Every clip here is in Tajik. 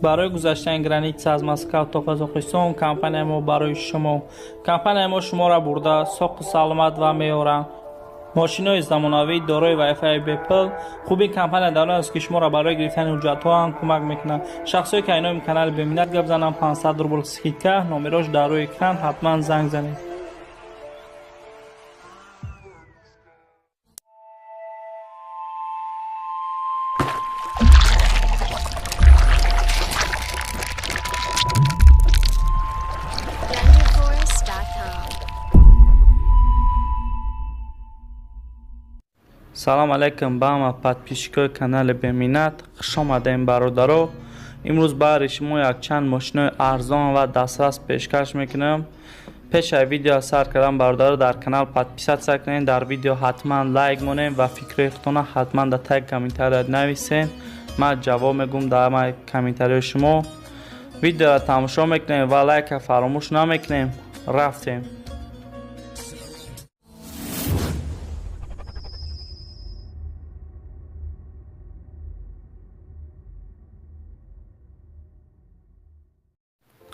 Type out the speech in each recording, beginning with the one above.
برای گذشتن گرانیت از مسکو تا قزاقستان کمپانی ما برای شما شما را برده ساخت سلامت و میاره. ماشین‌های زمانوی دارای وای فای بیپل. خوبی کمپانی در است که شما را برای گرفتن حجت‌ها هم کمک میکنه. شخصی که اینام کانال ببیند گپ زنم 500 روبل سکیدکا نمرش در روی اکران حتما زنگ زنید. سلام علیکم با ما подписчикои канали ببینید. خوش آمدین برادرو. امروز برای شما یک چند ماشین ارزان و دسترس پیشکش میکنم. پیش ویدیو سر کردم برادرو در کانال подписаться کنین. در ویدیو حتما لایک مونین و فکر خودتون حتما در تگ کامنتر نویسین. من جواب میگم در کامنتر شما. ویدیو را تماشا میکنین و لایک فراموش نمیکنین. رفتیم.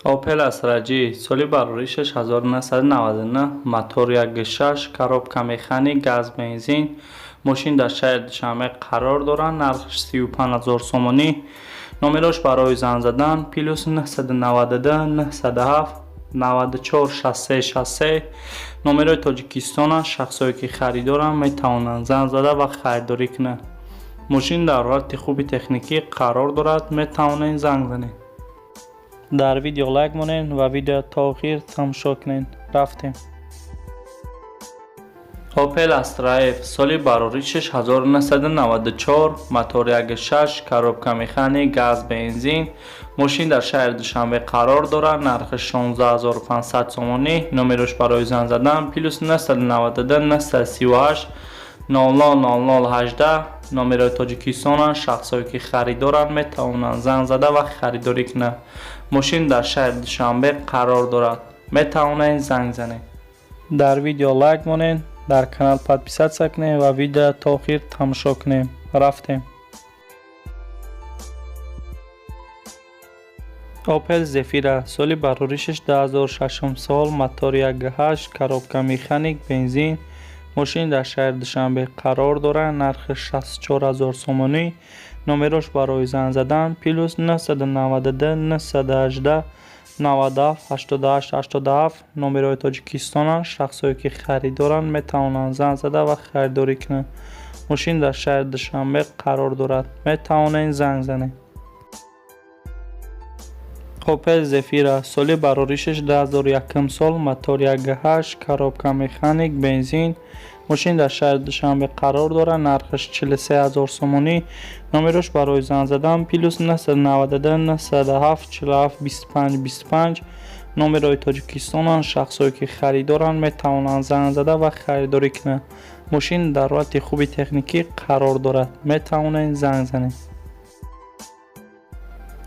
اوپل استراجی سالی برای 6999 موتور 1.6 کاروبکا مکانیک گاز بنزین. ماشین در شهر دوشنبه قرار دارد. نرخش 35000 سومانی. نمرش برای زنگ زدن +992 907 94 63 نمره تاجیکستان. شخصایی که خریدارن میتوانند زنگ زده و خریداری کنند. ماشین در حالت خوبی تکنیکی قرار دارد. میتوانید زنگ زنید. در ویدیو لایک مونین و ویدیو تا آخر تماشا کنین. رفتیم. اوپل استرا اف سالی برای 6994 موتور 1.6 کاروبکا مکانیک گاز بنزین. ماشین در شهر دوشنبه قرار دارد. نرخش 16500 سومانی. نمرش برای زنگ زدن +992 938 0018 نمره تاجیکستان. شخصایی که خریدارند میتوانند زنگ زده و خریداری کنند. ماشین در شهر دوشنبه قرار دارد. میتوانید زنگ زنید. در ویدیو لایک مونین. در کانال подписаться کنین و ویدیو تا آخر تماشا کنین. رفتیم. اوپل زفیرا سالی برای 2006 سال موتور 1.8 کاروبکا مکانیک بنزین. ماشین در شهر دوشنبه قرار دارد. نرخش 64000 سومانی. نمرش برای زنگ زدن +992 918 97 88 87 نمره تاجیکستان. شخصایی که خریدارند میتوانند زنگ زده و خریداری کنند. ماشین در شهر دوشنبه قرار دارد. میتوانید زنگ زنید. اوپل زفیرا سالی برای 2001 سال موتور 1.8 کاروبکا مکانیک بنزین. ماشین در شهر دوشنبه قرار دارد. نرخش 43000 سومانی. نمرش برای زنگ زدن +992 907 47 25 25 نمره تاجیکستان. شخصایی که خریدارند میتوانند زنگ زده و خریداری کنند. ماشین در حالت خوبی تکنیکی قرار دارد. میتوانید زنگ زنید.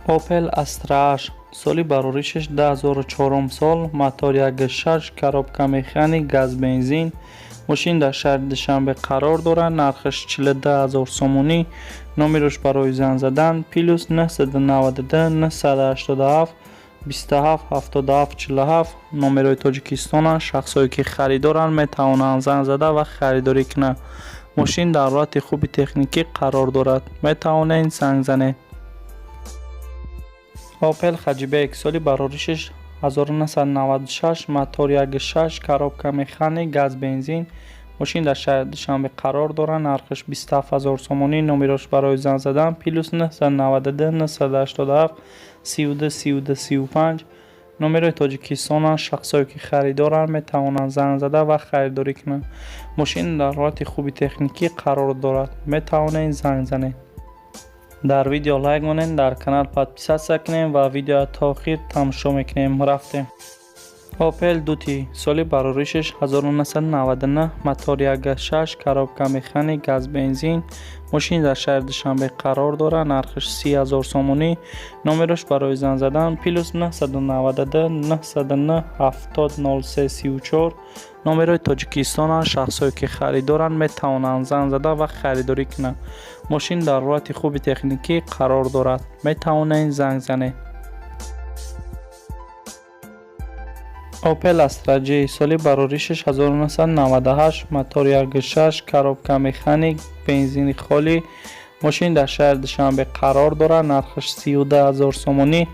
اوپل استرا سالی برای 2004 سال موتور 1.6 کاروبکا مکانیک گاز بنزین. ماشین در شهر دوشنبه قرار دارد. نرخش 42000 سومانی. نمرش برای زنگ زدن +992 987 27 77 47 نمره تاجیکستان. شخصایی که خریدارند میتوانند زنگ زده و خریداری کنند. ماشین در حالت خوبی تکنیکی قرار دارد. میتوانید زنگ زنید. اوپل خجیبک سالی برای 1996 موتور 1.6 کاروبکا مکانیک گاز بنزین. ماشین در شهر دوشنبه قرار دارد. نرخش 27000 سومانی. نمرش برای زنگ زدن +992 987 32 32 35 نمره تاجیکستان. شخصایی که خریدارند میتوانند زنگ زده و خریداری کنند. ماشین در حالت خوبی تکنیکی قرار دارد. میتوانید زنگ زنید. در ویدیو لایک مونین. در کانال подписаться کنین و ویدیو تا آخر تماشا میکنیم. رفتیم. اوپل دوتی سال بروریشش 1999 موتور 1.6 коробка механик گاز بنزین ماشین در شهر دوشنبه قرار دارد. نرخش 30,000 سومونی. نمرش برای زنگ زدن +992 909 70 03 34. نمرای تاجیکستان. شخصایی که خریدارند می توانند زنگ زده و خریداری کنند. ماشین در حالت خوب تکنیکی قرار دارد. می توانند زنگ زنید. اوپل استراجی سال بروریشش 1998 موتور 1.6 коробка механик بنزین خالی ماشین در شهر دوشنبه قرار دارد. نرخش 32,000 سومونی.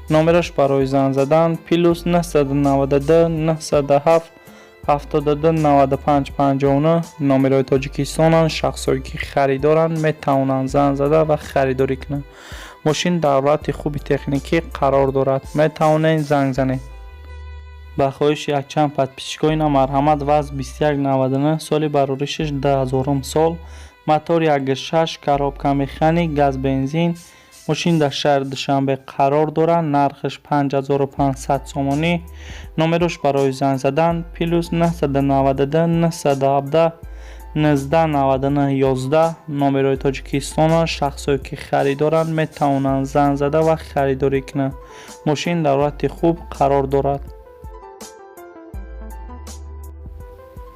نمرش برای زنگ زدن +992 907 72 95 59. نمرای تاجیکستان. شخصایی که خریدارند می توانند زنگ زده و خریداری کنند. ماشین در حالت خوب تکنیکی قرار دارد. می توانند زنگ زنید. با خواهش یک چند подписчикои марҳамат ВАЗ 2199 соли бароришаш 10,000 сол мотор 1.6 коробка механик газ бензин мошин дар шаҳри душанбе қарор дорад. нархаш 5500 сомонӣ. номерош барои занг задан +992 917 1999 11. номерои тоҷикистон. шахсое ки харидоранд метавонанд занг зада ва харидорӣ кунанд. мошин дар ҳолати хуб қарор дорад.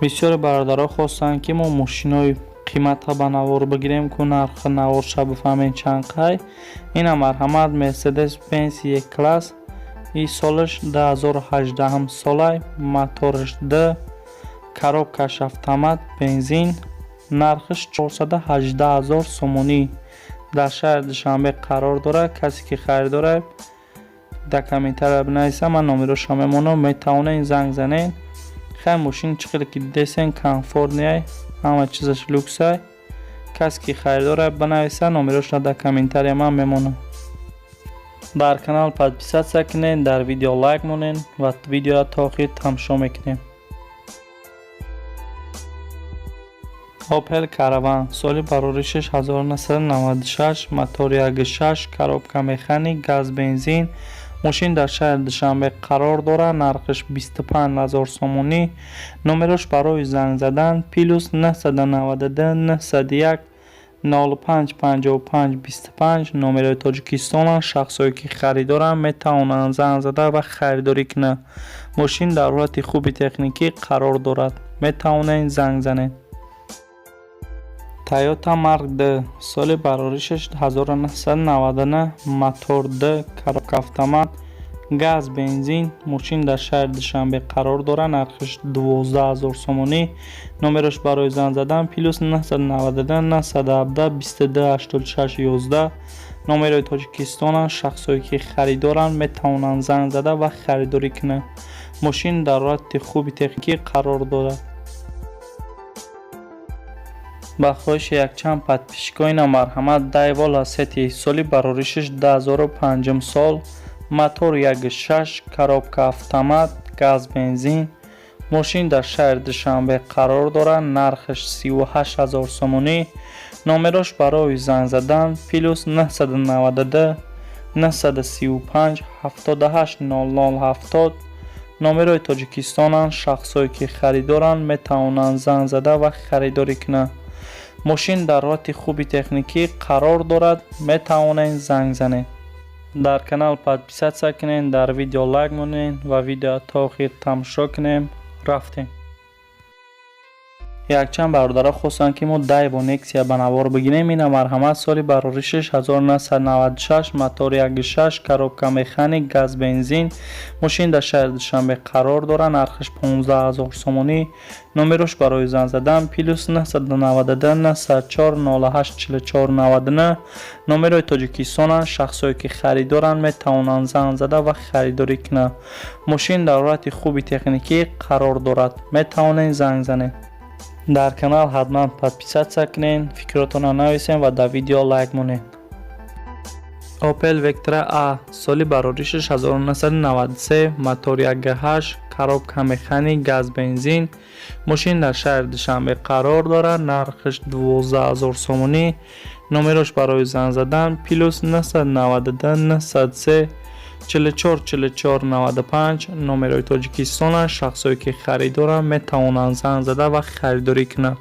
бисёри бародаро хостанд ки мо мошинои қиматҳо ба навор бигирем ку нархи навор ша бифаҳмем чанд қай. ина марҳамат Mercedes Benz E-Class и солаш 2018 солай мотораш D коробкаш автомат бензин нархиш 418,000 сомонӣ дар шаҳри душанбе қарор дорад. касе ки харидорад дар комментария бинависа. ман номероша мемонам метавонед занг занед. хай мошин чӣ қадр ки дидесен комфортнияй ҳама чизаш люксай. касе ки харидора бинависа номероша дар комментария ман мемонам. бар канал подписатсия кунед дар видео лайк монед ва видеоро то охир тамошо мекунед. Opel Caravan соли бароришаш 1996 мотор 1.6 коробка механик газ бензин мошин дар шаҳри душанбе қарор дорад. нархиш 25,000 сомонӣ. номерош барои занг задан +992 901 05 55 25. номерои тоҷикистон. шахсое ки харидоранд метавонанд занг зада ва харидорӣ кунанд. мошин дар ҳолати хуби техникӣ қарор дорад. метавонед занг занед. Toyota Mark D соли бароришаш 1999 мотор D коробка автомат газ бензин мошин дар шаҳри душанбе қарор дорад. нархиш 12,000 сомонӣ. номерош барои занг задан +992 917 22 86 11. номерои тоҷикистон. шахсое ки харидоранд метавонанд занг зада ва харидорӣ кунанд. мошин дар ҳолати хуби техникӣ қарор дорад. با خواهش یک چند подписчикои марҳамат Daewoo Lacetti соли бароришаш 2005 сол мотор 1.6 коробка автомат газ бензин мошин дар шаҳри душанбе қарор дорад. нархиш 38,000 сомонӣ. номерош барои занг задан +992 935 78 00 70. номерои тоҷикистонанд. шахсое ки харидоранд метавонанд занг зада ва харидорӣ кунанд. мошин дар ҳолати хуби техникӣ қарор дорад. метавонед занг занед. дар канал подписатсия кунед дар видео лайк монед ва видео то охир тамошо кунем. рафтем. якчанд бародаро хостанд ки мо Daewoo Nexia ба навор бигирем. ина марҳамат соли бароришаш 1996 мотор 1.6 коробка механик газ бензин мошин дар шаҳри душанбе қарор дорад. нархиш 15,000 сомонӣ. номерош барои занг задан +992 904 08 44 99. номерои тоҷикистон. шахсое ки харидоранд метавонанд занг зада ва харидорӣ кунанд. мошин дар ҳолати хуби техникӣ қарор дорад. метавонед занг занед. дар канал ҳатман подписатсия кунед. фикротонро нависед ва дар видео лайк монед. Opel Vectra A соли бароришаш 1993 мотор 1.8 коробка механик газ бензин мошин дар шаҳри душанбе қарор дорад. нархиш 12,000 сомонӣ. номерош барои занг задан +992 903 444495 номерои Тоҷикистона. Шахсое ки харидоранд метавонанд занг зада ва харидорӣ кунанд.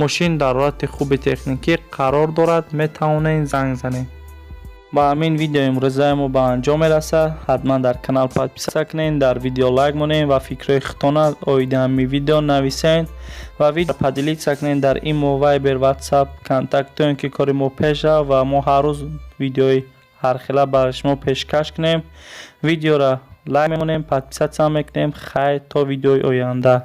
мошин дар ҳолати хуби техникӣ қарор дорад, метавонед занг занед. ба ҳамин видео имрӯзаи мо ба анҷом мерасад. ҳатман дар канал подписа кунед, дар видео лайк монед ва фикрҳои худтона оиди ҳамин видео нависед ва видео поделиться кунед дар имо, вайбер, ватсап контактон ки кори мо пеш рафт ва мо ҳар рӯз видеои ҳархела барои шумо пешкаш кунем. видеоро лайк мемонем, подписатсия мекунем. хайр то видеои оянда.